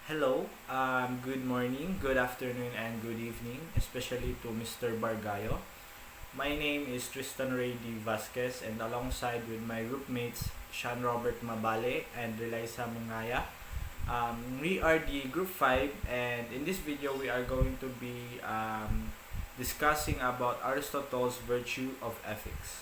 Hello, good morning, good afternoon, and good evening, especially to Mr. Bargayo. My name is Tristan Vasquez, and alongside with my groupmates Shan Mabale and Reliza Mongaya, we are the Group 5, and in this video we are going to be discussing about Aristotle's virtue of ethics.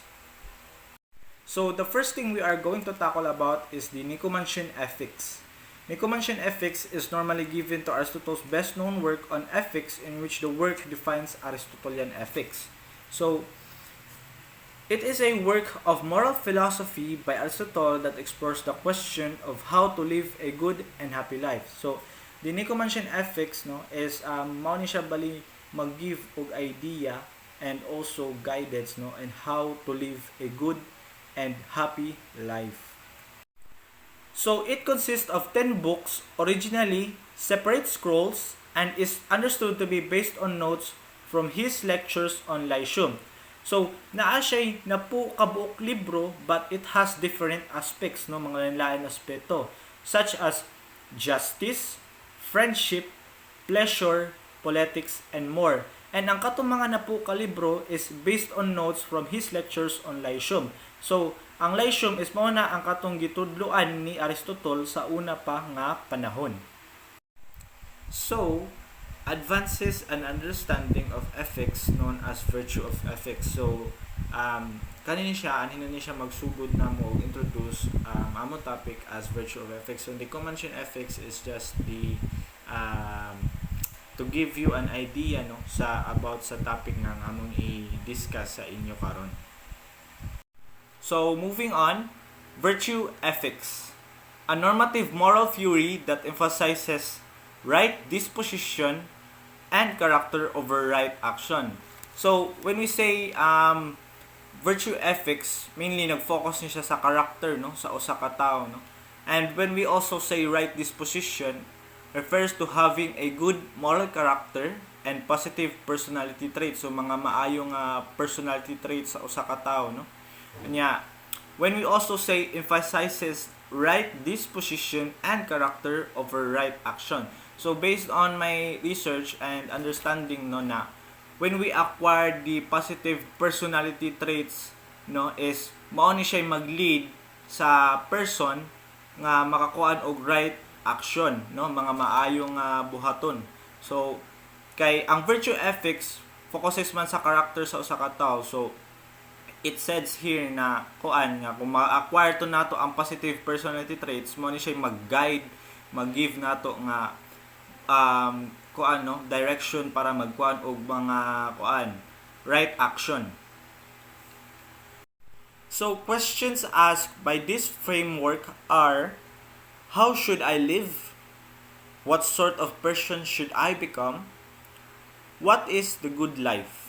So the first thing we are going to tackle about is the Nicomachean Ethics. Nicomachean Ethics is normally given to Aristotle's best-known work on ethics, in which the work defines Aristotelian ethics. So, it is a work of moral philosophy by Aristotle that explores the question of how to live a good and happy life. So, the Nicomachean Ethics is mao ni siya bali mag-give og idea and also guidance and how to live a good and happy life. So it consists of 10 books, originally separate scrolls, and is understood to be based on notes from his lectures on Lyceum. So naa siya na po kabuok libro, but it has different aspects, mga lain aspeto, such as justice, friendship, pleasure, politics, and more. And ang katong mga napo ka libro is based on notes from his lectures on Lyceum. So ang Lyceum is mao na ang katong gitudloan ni Aristotle sa una pa nga panahon. So, advances an understanding of ethics known as virtue of ethics. So, kanini siya magsugod na mo introduce amo topic as virtue of ethics. So, the Nicomachean Ethics is just the to give you an idea about sa topic nga among i-discuss sa inyo karon. So, moving on, virtue ethics. A normative moral theory that emphasizes right disposition and character over right action. So, when we say virtue ethics, mainly nag-focus niya sa character, sa usa ka tawo, And when we also say right disposition, refers to having a good moral character and positive personality traits. So, mga maayong personality traits sa usa ka tawo, Kanya, when we also say emphasizes right disposition and character over right action. So based on my research and understanding na when we acquire the positive personality traits is mao ni siya mag-lead sa person nga makakuan og right action, mga maayong buhaton. So kay ang virtue ethics focuses man sa character sa usa ka tawo. So it says here na kung ma-acquire to nato ang positive personality traits, mo ni siya mag-guide, mag-give nato nga direction para magkuan og mga right action. So questions asked by this framework are: how should I live? What sort of person should I become? What is the good life?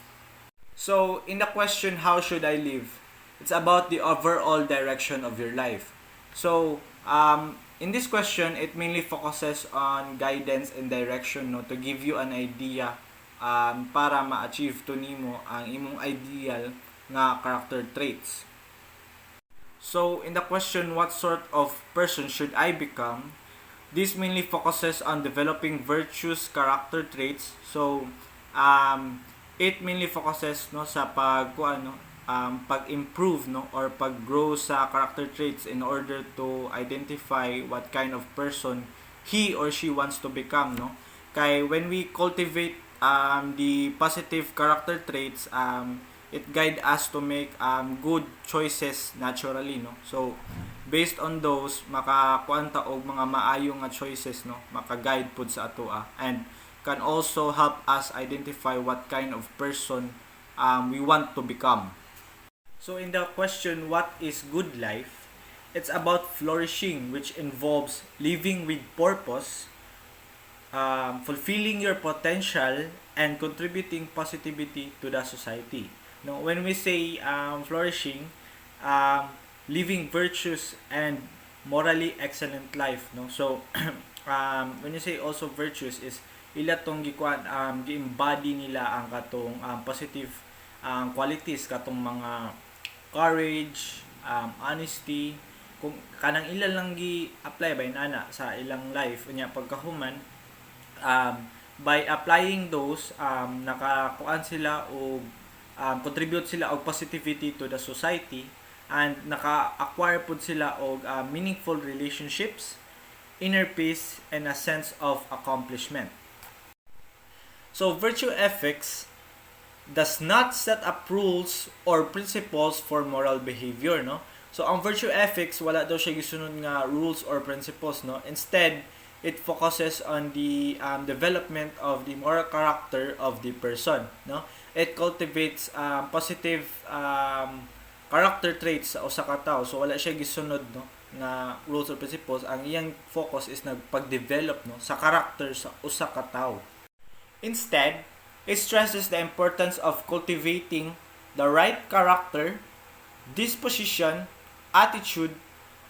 So, in the question, how should I live? It's about the overall direction of your life. So, in this question, it mainly focuses on guidance and direction to give you an idea para ma-achieve to nimo ang imong ideal nga character traits. So, in the question, what sort of person should I become? This mainly focuses on developing virtuous character traits. So, it mainly focuses sa pag-improve or pag-grow sa character traits in order to identify what kind of person he or she wants to become, Kay when we cultivate the positive character traits, it guide us to make good choices naturally, So based on those, makakuan ta og mga maayong nga choices, maka-guide pud sa atoa, and can also help us identify what kind of person we want to become. So in the question, what is good life? It's about flourishing, which involves living with purpose, fulfilling your potential, and contributing positivity to the society. When we say flourishing, living virtuous and morally excellent life. So when you say also virtuous is ila tong gi-embody nila ang katong positive qualities katong mga courage, honesty, kung kanang ilan lang gi-apply ba inana sa ilang life unya pagkahuman, by applying those, nakakuan sila o contribute sila og positivity to the society, and naka-acquire pud sila og meaningful relationships, inner peace, and a sense of accomplishment. So virtue ethics does not set up rules or principles for moral behavior, no? So ang virtue ethics wala daw siya gisunod nga rules or principles, no? Instead, it focuses on the development of the moral character of the person, no? It cultivates positive character traits sa usa ka tawo. So wala siya gisunod, no, nga rules or principles. Ang iyang focus is nagpag-develop, no, sa character sa usa ka tawo. Instead, it stresses the importance of cultivating the right character, disposition, attitude,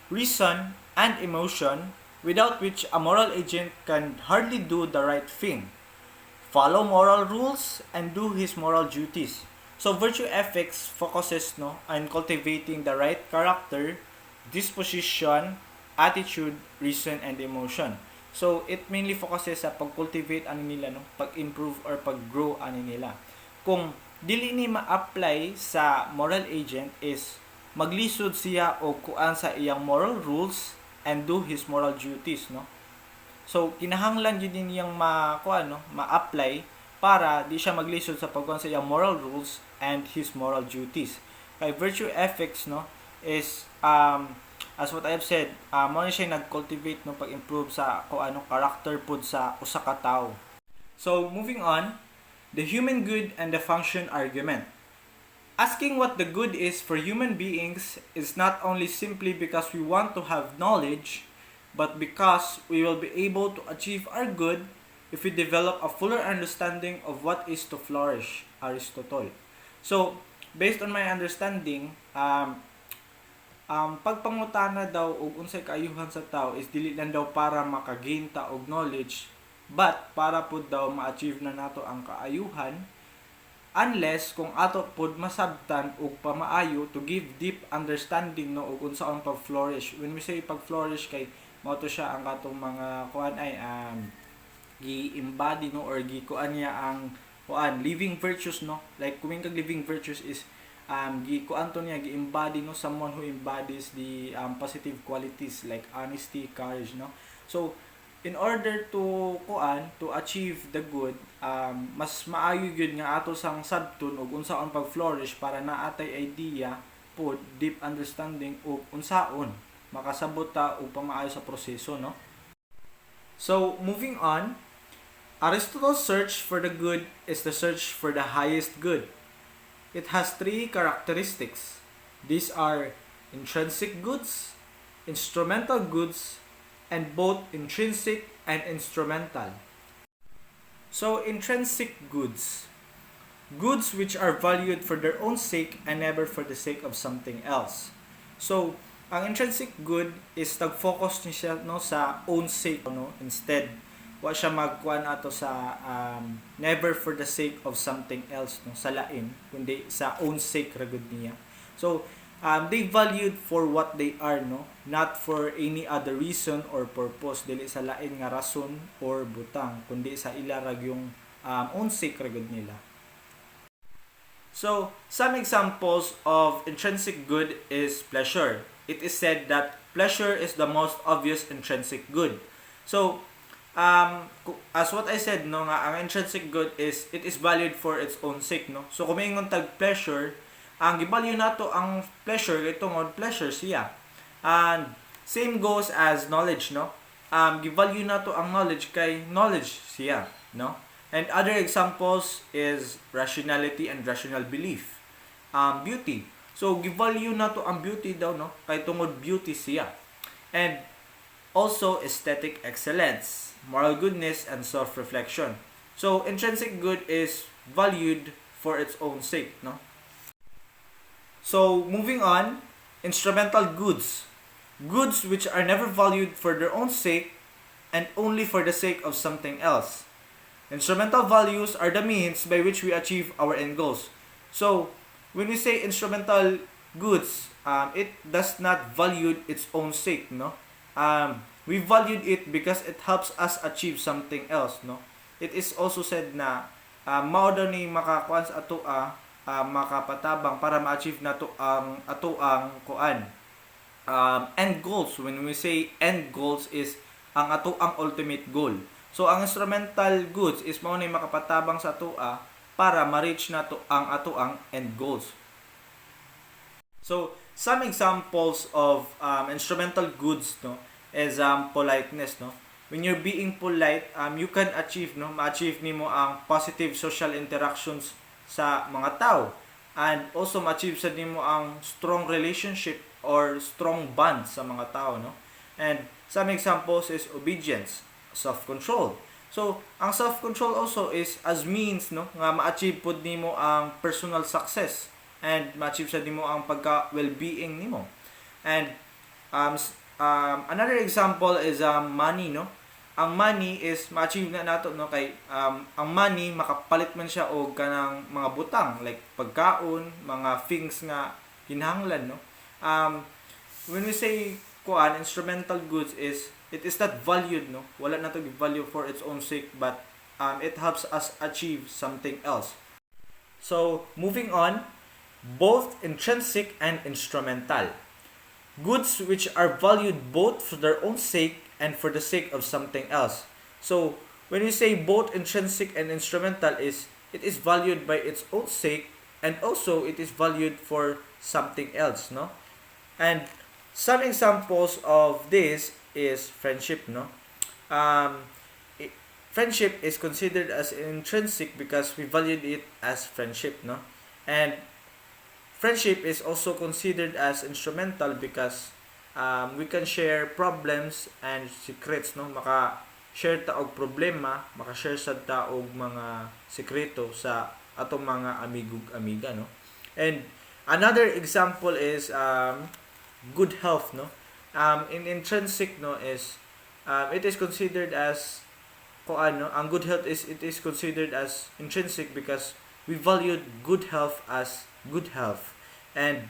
reason, and emotion, without which a moral agent can hardly do the right thing, follow moral rules, and do his moral duties. So virtue ethics focuses, no, on cultivating the right character, disposition, attitude, reason, and emotion. So it mainly focuses sa pag-cultivate ani nila, no, pag-improve or pag-grow ani nila. Kung dili ni ma-apply sa moral agent is maglisod siya o kuan sa iyang moral rules and do his moral duties, no. So kinahanglan gyud niyang ma-apply para di siya maglisod sa pagkuan sa iyang moral rules and his moral duties. Kay virtue ethics, no, is as what I have said, mo na siya nag-cultivate no pag-improve sa character pud sa usa ka tawo. So moving on, the human good and the function argument. Asking what the good is for human beings is not only simply because we want to have knowledge, but because we will be able to achieve our good if we develop a fuller understanding of what is to flourish, Aristotle. So, based on my understanding, pagpangutana daw og unsay kaayuhan sa tao is dili lang daw para makagain ta og knowledge, but para pud daw ma-achieve na nato ang kaayuhan, unless kung ato pud masabtan og pamaayo to give deep understanding, no, og unsaon pag-flourish. When we say pag-flourish, kay mao to siya ang katong mga kuan ay gi-embody, no, or gi-kuan niya ang living virtues, no. Like kung kag living virtues is gi-kuan to niya, gi-embody, no, someone who embodies the positive qualities like honesty, courage, no. So in order to achieve the good, mas maayo gyud nga ato sang sabton og unsaon pag-flourish para naatay idea pod deep understanding og unsaon makasabot ta og pamaayo sa proseso, no. So moving on, Aristotle's search for the good is the search for the highest good. It has three characteristics. These are intrinsic goods, instrumental goods, and both intrinsic and instrumental. So, intrinsic goods. Goods which are valued for their own sake and never for the sake of something else. So, ang intrinsic good is nag-focus niya, no, sa own sake, no, instead wa siya magkuan ato sa never for the sake of something else, no, sa lain, kundi sa own sake ra gud niya. So they valued for what they are, no, not for any other reason or purpose, dili sa lain nga rason or butang, kundi sa ila ra yung own sake ra gud nila. So some examples of intrinsic good is pleasure. It is said that pleasure is the most obvious intrinsic good. So as what I said, no, nga ang intrinsic good is it is valued for its own sake, no. So kung mingon tag pleasure, ang gibalyo nato ang pleasure kay tungod pleasure siya. And same goes as knowledge, no. Givalue nato ang knowledge kay knowledge siya, no. And other examples is rationality and rational belief. Beauty. So givalue nato ang beauty daw, no, kay tungod beauty siya. And also aesthetic excellence, moral goodness, and self-reflection. So intrinsic good is valued for its own sake, no. So moving on, instrumental goods. Goods which are never valued for their own sake and only for the sake of something else. Instrumental values are the means by which we achieve our end goals. So when we say instrumental goods, it does not value its own sake, no. We valued it because it helps us achieve something else, no. It is also said na mao daw ni makakuan sa makapatabang para ma-achieve nato ang kuan end goals. When we say end goals is ang ultimate goal. So ang instrumental goods is mao ni makapatabang sa para ma-reach nato ang end goals. So some examples of instrumental goods, no, is politeness, no. When you're being polite, you can achieve, no, ma-achieve nimo ang positive social interactions sa mga tao, and also ma-achieve sa nimo ang strong relationship or strong bond sa mga tao, no. And some examples is obedience, self-control. So ang self-control also is as means, no, nga ma-achieve pud nimo ang personal success and ma-achieve sa nimo ang pagka well-being nimo. And another example is money, no. Ang money is ma-achieve na nato, no, kay ang money makapalit man siya og kanang mga butang like pagkaon, mga things nga kinahanglan, no. When we say kuan instrumental goods is it is not valued, no. Wala na to value for its own sake, but it helps us achieve something else. So moving on, both intrinsic and instrumental. Goods which are valued both for their own sake and for the sake of something else. So when we say both intrinsic and instrumental is it is valued by its own sake and also it is valued for something else, no. And some examples of this is friendship, no. Friendship is considered as intrinsic because we valued it as friendship, no. And friendship is also considered as instrumental because we can share problems and secrets, no. Maka-share ta og problema, maka-share sad ta og mga sekreto sa atong mga amiga, no. And another example is good health, no. In intrinsic, no, is it is considered as ang good health is it is considered as intrinsic because we valued good health as good health. And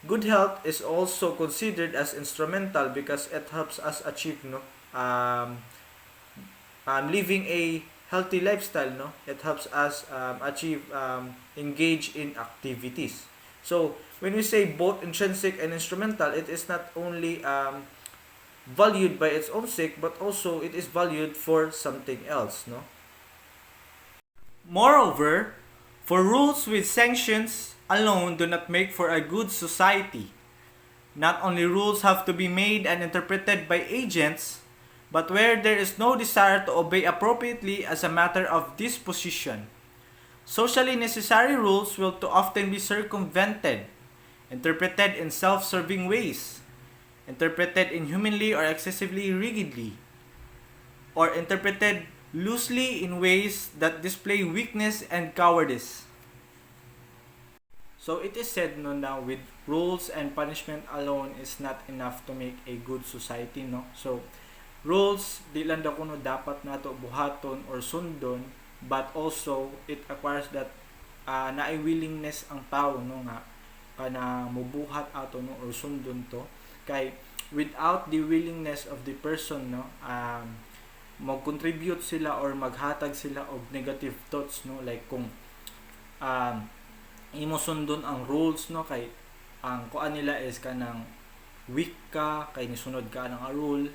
good health is also considered as instrumental because it helps us achieve, no, living a healthy lifestyle, no. It helps us achieve engage in activities. So when we say both intrinsic and instrumental, it is not only valued by its own sake but also it is valued for something else, no. Moreover, for rules with sanctions alone do not make for a good society. Not only rules have to be made and interpreted by agents, but where there is no desire to obey appropriately as a matter of disposition. Socially necessary rules will too often be circumvented, interpreted in self-serving ways, interpreted inhumanly or excessively rigidly, or interpreted loosely in ways that display weakness and cowardice. So it is said, no, now with rules and punishment alone is not enough to make a good society, no. So rules di lang daw kuno dapat nato buhaton or sundon, but also it acquires that naay willingness ang tao, no, nga kana mubuhat ato, no, or sundon to. Kay without the willingness of the person, no, mag-contribute sila or maghatag sila og negative thoughts, no, like kung imo sundon ang rules, no, kay ang kuan nila is kanang weak ka kay nisunod ka anang rule,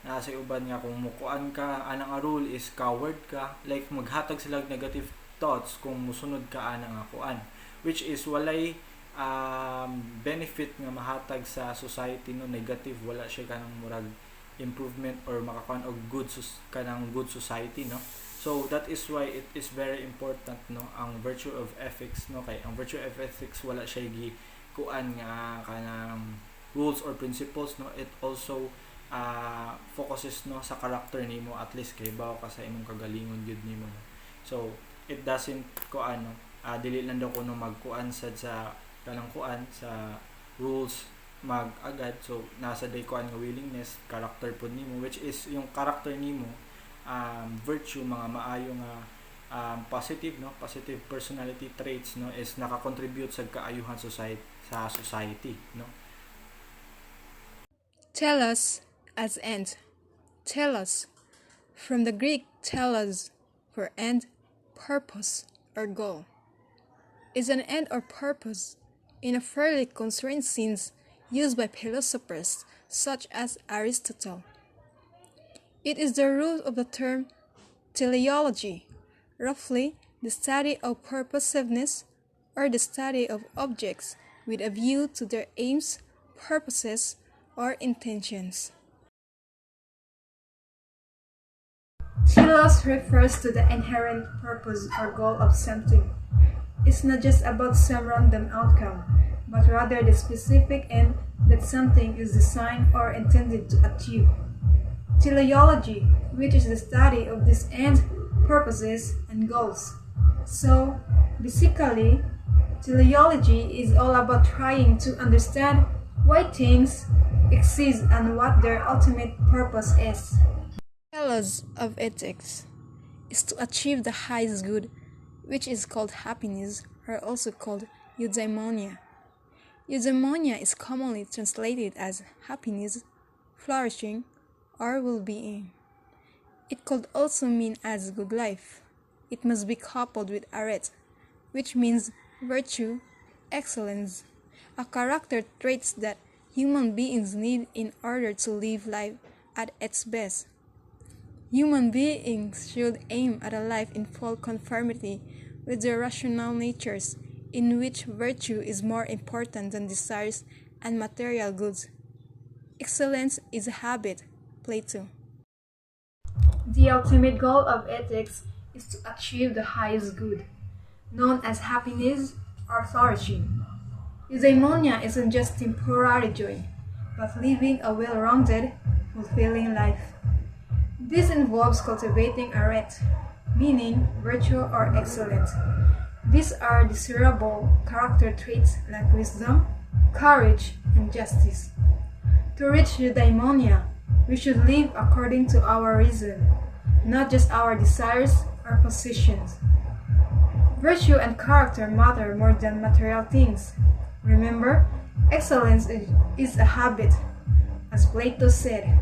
nasa uban nga kung mukuan ka anang rule is coward ka, like maghatag sila negative thoughts kung musunod ka anang kuan, which is walay benefit nga mahatag sa society, no, negative, wala siya kanang murag improvement or makakuan og good kanang good society, no. So that is why it is very important, no, ang virtue of ethics, no, kay ang virtue of ethics wala siya gi kuan nga kanang rules or principles, no. It also focuses, no, sa character nimo, at least kay bawo ka sa imong kagalingon gyud nimo, no? So it doesn't kuan, no, dili lang daw kuno magkuan sa kanang kuan sa rules mag-agad. So nasa day kuan nga willingness, character pud nimo, which is yung character nimo virtue, mga maayo nga positive, no, positive personality traits, no, is naka-contribute sa kaayuhan society sa society, no? Telos as end. Telos, from the Greek telos, for end, purpose, or goal, is an end or purpose in a fairly constrained sense used by philosophers such as Aristotle. It is the root of the term teleology, roughly the study of purposiveness or the study of objects with a view to their aims, purposes, or intentions. Telos refers to the inherent purpose or goal of something. It's not just about some random outcome, but rather the specific end that something is designed or intended to achieve. Teleology, which is the study of these ends, purposes, and goals. So, basically, teleology is all about trying to understand why things exist and what their ultimate purpose is. Telos of ethics is to achieve the highest good, which is called happiness, or also called eudaimonia. Eudaimonia is commonly translated as happiness, flourishing, or well-being. It could also mean as good life. It must be coupled with arete, which means virtue, excellence, a character traits that human beings need in order to live life at its best. Human beings should aim at a life in full conformity with their rational natures, in which virtue is more important than desires and material goods. Excellence is a habit, Plato. The ultimate goal of ethics is to achieve the highest good, known as happiness or flourishing. Eudaimonia isn't just temporary joy, but living a well-rounded, fulfilling life. This involves cultivating arete, meaning virtue or excellence. These are desirable character traits like wisdom, courage, and justice. To reach eudaimonia, we should live according to our reason, not just our desires or positions. Virtue and character matter more than material things. Remember, excellence is a habit, as Plato said.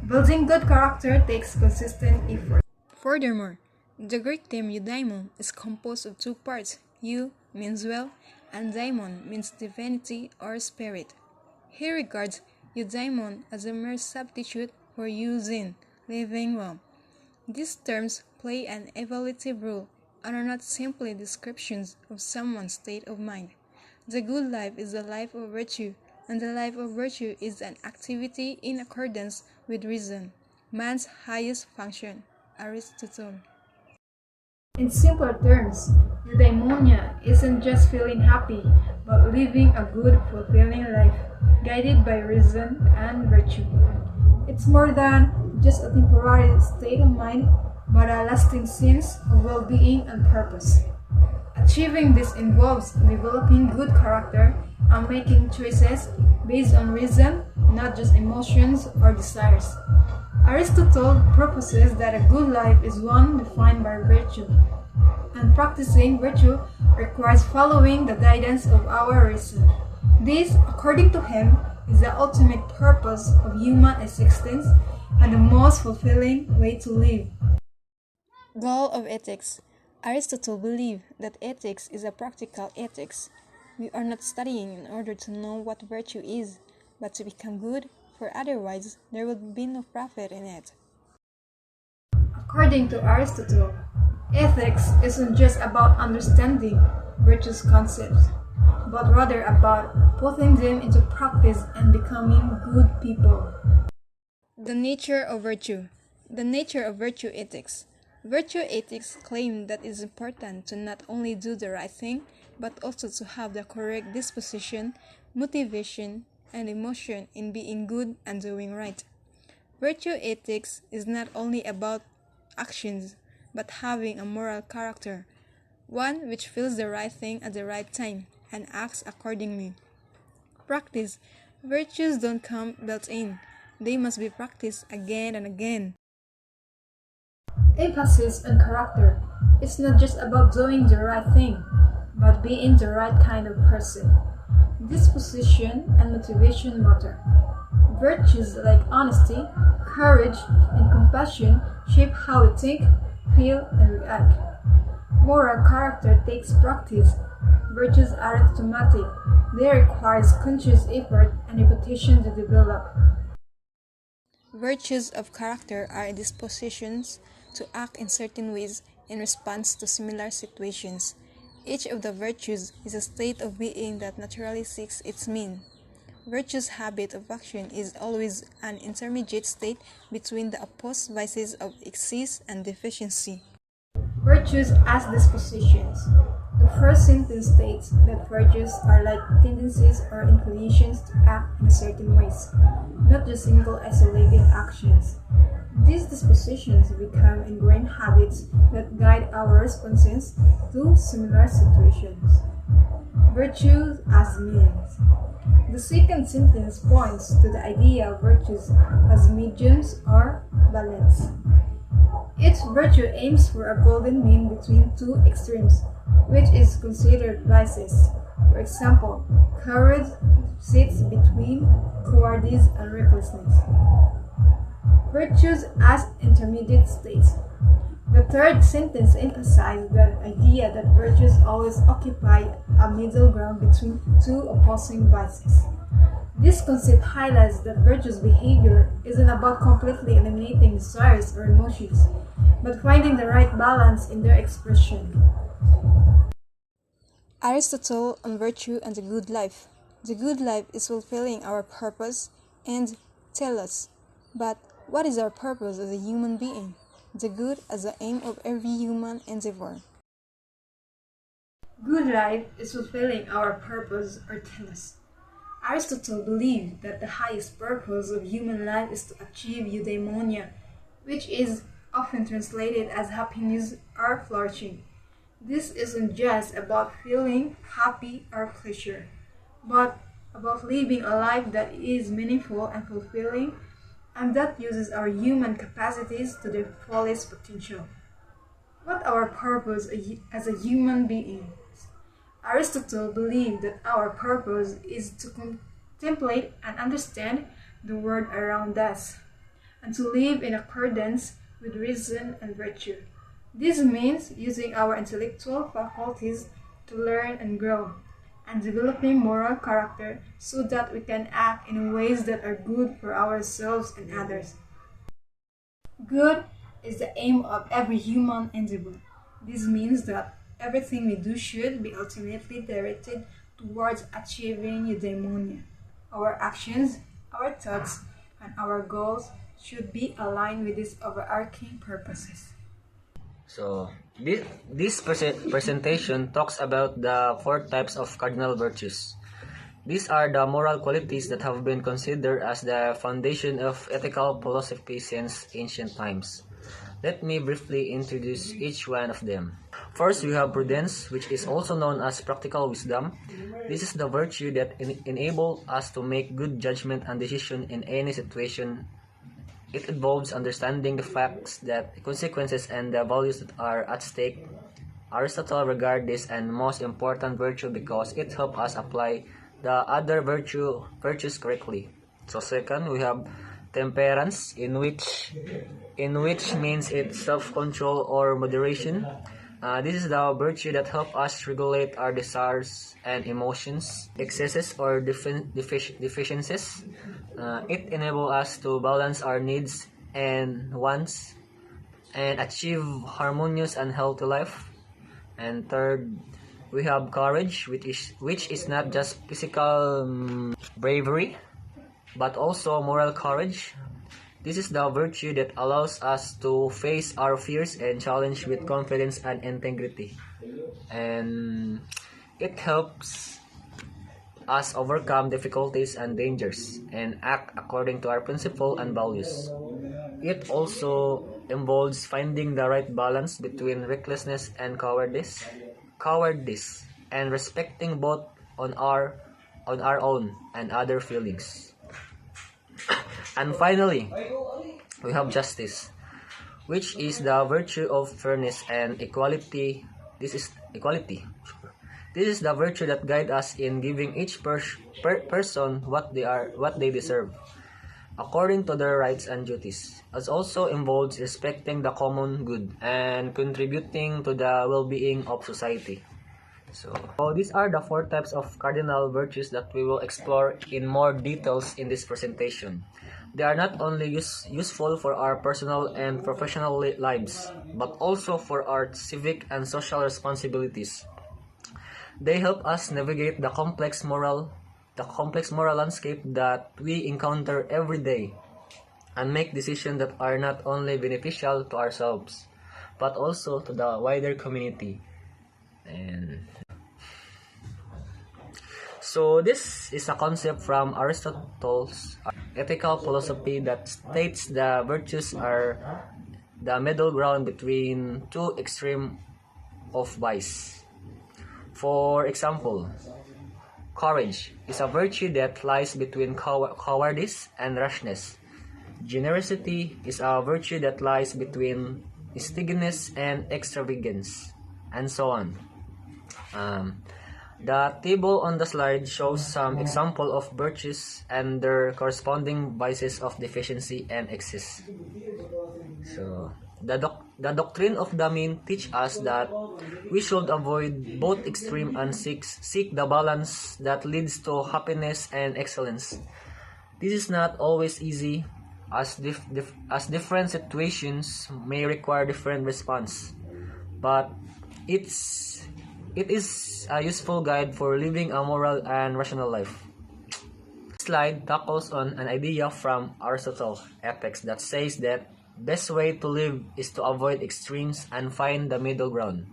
Building good character takes consistent effort. Furthermore, the Greek term eudaimon is composed of two parts. Eu means well, and daimon means divinity or spirit. He regards eudaimon as a mere substitute for eusin, living well. These terms play an evaluative role and are not simply descriptions of someone's state of mind. The good life is the life of virtue, and the life of virtue is an activity in accordance with reason, man's highest function. Aristotle. In simpler terms, eudaimonia isn't just feeling happy, but living a good, fulfilling life, guided by reason and virtue. It's more than just a temporary state of mind, but a lasting sense of well-being and purpose. Achieving this involves developing good character and making choices based on reason, not just emotions or desires. Aristotle proposes that a good life is one defined by virtue, and practicing virtue requires following the guidance of our reason. This, according to him, is the ultimate purpose of human existence and the most fulfilling way to live. Goal of ethics. Aristotle believed that ethics is a practical ethics. We are not studying in order to know what virtue is, but to become good, for otherwise there would be no profit in it. According to Aristotle, ethics isn't just about understanding virtuous concepts, but rather about putting them into practice and becoming good people. The nature of virtue. The nature of virtue ethics. Virtue ethics claim that it is important to not only do the right thing, but also to have the correct disposition, motivation, and emotion in being good and doing right. Virtue ethics is not only about actions, but having a moral character, one which feels the right thing at the right time and acts accordingly. Practice. Virtues don't come built in. They must be practiced again and again. Emphasis on character. It's not just about doing the right thing, but being the right kind of person. Disposition and motivation matter. Virtues like honesty, courage, and compassion shape how we think, feel, and react. Moral character takes practice. Virtues aren't automatic. They require conscious effort and repetition to develop. Virtues of character are dispositions to act in certain ways in response to similar situations. Each of the virtues is a state of being that naturally seeks its mean. Virtue's habit of action is always an intermediate state between the opposed vices of excess and deficiency. Virtues as dispositions. The first sentence states that virtues are like tendencies or inclinations to act in certain ways, not just single isolated actions. These dispositions become ingrained habits that guide our responses to similar situations. Virtues as means. The second sentence points to the idea of virtues as mediums or balance. Each virtue aims for a golden mean between two extremes, which is considered vices. For example, courage sits between cowardice and recklessness. Virtues as intermediate states. The third sentence emphasizes the idea that virtues always occupy a middle ground between two opposing vices. This concept highlights that virtuous behavior isn't about completely eliminating desires or emotions, but finding the right balance in their expression. Aristotle on virtue and the good life. The good life is fulfilling our purpose and telos. But what is our purpose as a human being? The good as the aim of every human endeavor. Good life is fulfilling our purpose or telos. Aristotle believed that the highest purpose of human life is to achieve eudaimonia, which is often translated as happiness or flourishing. This isn't just about feeling happy or pleasure, but about living a life that is meaningful and fulfilling and that uses our human capacities to their fullest potential. What our purpose as a human being? Aristotle believed that our purpose is to contemplate and understand the world around us, and to live in accordance with reason and virtue. This means using our intellectual faculties to learn and grow, and developing moral character so that we can act in ways that are good for ourselves and others. Good is the aim of every human endeavor. This means that everything we do should be ultimately directed towards achieving eudaimonia. Our actions, our thoughts, and our goals should be aligned with these overarching purposes. So, this presentation talks about the four types of cardinal virtues. These are the moral qualities that have been considered as the foundation of ethical philosophy since ancient times. Let me briefly introduce each one of them. First, we have prudence, which is also known as practical wisdom. This is the virtue that enables us to make good judgment and decision in any situation. It involves understanding the facts, the consequences, and the values that are at stake. Aristotle regards this as the most important virtue because it helps us apply the other virtues correctly. So second, we have temperance, in which means it's self-control or moderation. This is the virtue that helps us regulate our desires and emotions, excesses or deficiencies. It enables us to balance our needs and wants and achieve harmonious and healthy life. And third, we have courage, which is not just physical bravery, but also moral courage. This is the virtue that allows us to face our fears and challenge with confidence and integrity. And it helps us overcome difficulties and dangers and act according to our principles and values. It also involves finding the right balance between recklessness and cowardice, and respecting both on our own and other feelings. And finally, we have justice, which is the virtue of fairness and equality. This is equality. This is the virtue that guides us in giving each person what they deserve, according to their rights and duties. It also involves respecting the common good and contributing to the well-being of society. So these are the 4 types of cardinal virtues that we will explore in more details in this presentation. They are not only useful for our personal and professional lives, but also for our civic and social responsibilities. They help us navigate the complex moral landscape that we encounter every day and make decisions that are not only beneficial to ourselves, but also to the wider community. And so this is a concept from Aristotle's ethical philosophy that states the virtues are the middle ground between 2 extremes of vice. For example, courage is a virtue that lies between cowardice and rashness. Generosity is a virtue that lies between stinginess and extravagance, and so on. The table on the slide shows some example of virtues and their corresponding vices of deficiency and excess. So, the doctrine of the mean teach us that we should avoid both extreme and seek the balance that leads to happiness and excellence. This is not always easy, as different situations may require different response, but it is a useful guide for living a moral and rational life. This slide tackles on an idea from Aristotle's Ethics that says that best way to live is to avoid extremes and find the middle ground.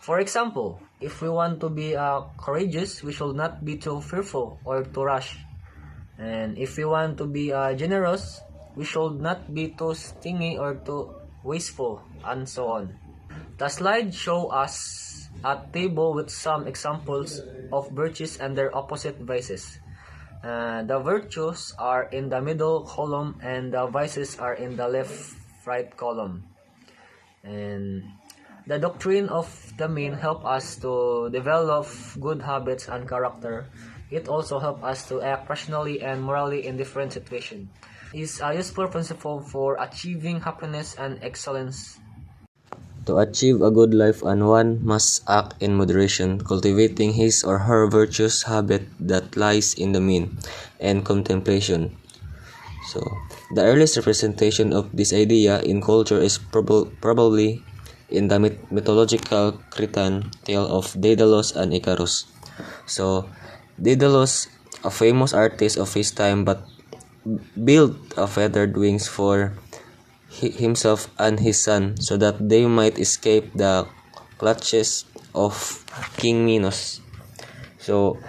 For example, if we want to be courageous, we should not be too fearful or too rash. And if we want to be generous, we should not be too stingy or too wasteful, and so on. The slide shows us a table with some examples of virtues and their opposite vices. The virtues are in the middle column and the vices are in the left-right column. And the doctrine of the mean help us to develop good habits and character. It also helps us to act rationally and morally in different situations. It is a useful principle for achieving happiness and excellence. To achieve a good life, one must act in moderation, cultivating his or her virtuous habit that lies in the mean and contemplation. So, the earliest representation of this idea in culture is probably in the mythological Cretan tale of Daedalus and Icarus. So, Daedalus, a famous artist of his time, but built feathered wings for himself and his son so that they might escape the clutches of King Minos. So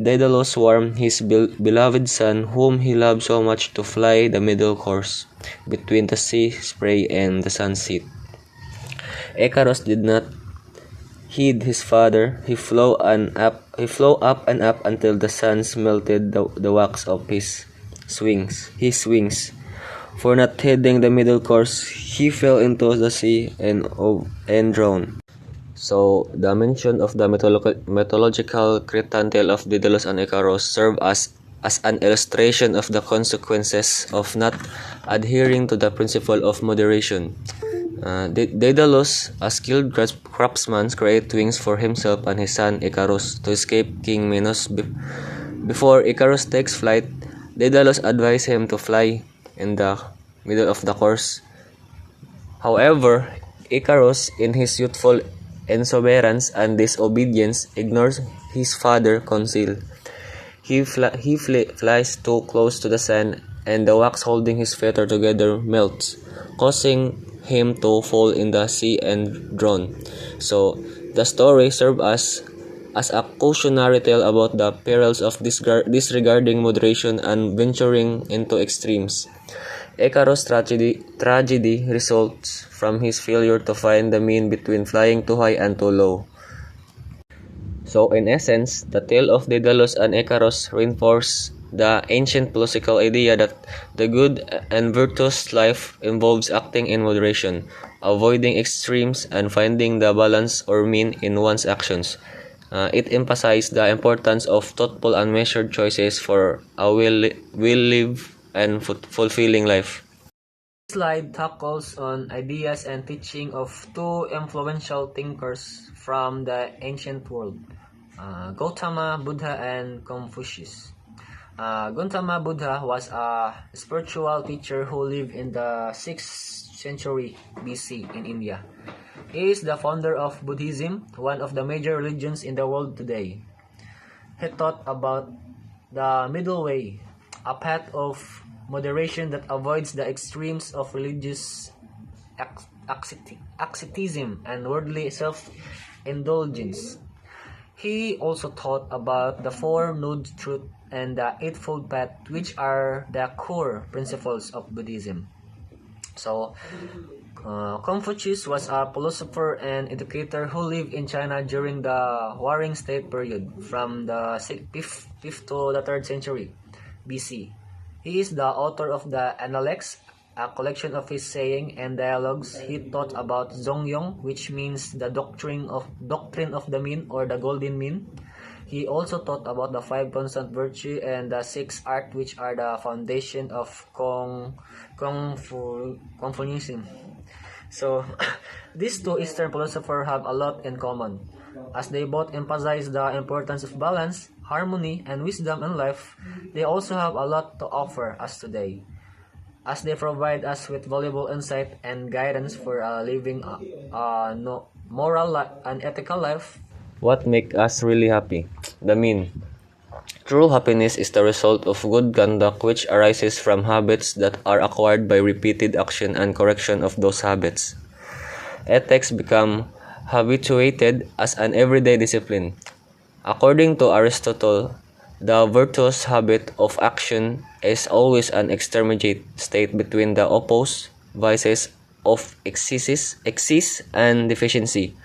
Daedalus warned his beloved son, whom he loved so much, to fly the middle course between the sea spray and the sunset. Icarus did not heed his father. He flew up and up until the sun melted the wax of his wings. For not heeding the middle course, he fell into the sea and drowned. So, the mention of the mythological Cretan tale of Daedalus and Icarus serve as an illustration of the consequences of not adhering to the principle of moderation. Daedalus, a skilled craftsman, created wings for himself and his son Icarus to escape King Minos. Before Icarus takes flight, Daedalus advised him to fly in the middle of the course. However, Icarus, in his youthful exuberance and disobedience, ignores his father's counsel. He flies too close to the sun, and the wax holding his feather together melts, causing him to fall in the sea and drown. So, the story serves as a cautionary tale about the perils of disregarding moderation and venturing into extremes. Icarus' tragedy results from his failure to find the mean between flying too high and too low. So, in essence, the tale of Daedalus and Icarus reinforces the ancient philosophical idea that the good and virtuous life involves acting in moderation, avoiding extremes, and finding the balance or mean in one's actions. It emphasized the importance of thoughtful and measured choices for a well-lived and fulfilling life. This slide tackles on ideas and teaching of two influential thinkers from the ancient world, Gautama Buddha and Confucius. Gautama Buddha was a spiritual teacher who lived in the 6th century BC in India. He is the founder of Buddhism, one of the major religions in the world today. He taught about the middle way, a path of moderation that avoids the extremes of religious asceticism and worldly self-indulgence. He also taught about the Four Noble Truths and the Eightfold Path, which are the core principles of Buddhism. So, Confucius was a philosopher and educator who lived in China during the Warring State period from the 5th to the 3rd century BC. He is the author of the Analects, a collection of his sayings and dialogues. He taught about Zongyong, which means the doctrine of the mean or the golden mean. He also taught about the 5 constant virtue and the 6 art, which are the foundation of Confucianism. So, these two Eastern philosophers have a lot in common, as they both emphasize the importance of balance, harmony, and wisdom in life. They also have a lot to offer us today, as they provide us with valuable insight and guidance for living a moral and ethical life. What makes us really happy? The mean. True happiness is the result of good conduct which arises from habits that are acquired by repeated action and correction of those habits. Ethics become habituated as an everyday discipline. According to Aristotle, the virtuous habit of action is always an intermediate state between the opposed vices of excess and deficiency.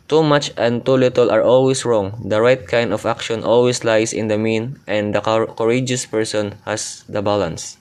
Too much and too little are always wrong. The right kind of action always lies in the mean, and the courageous person has the balance.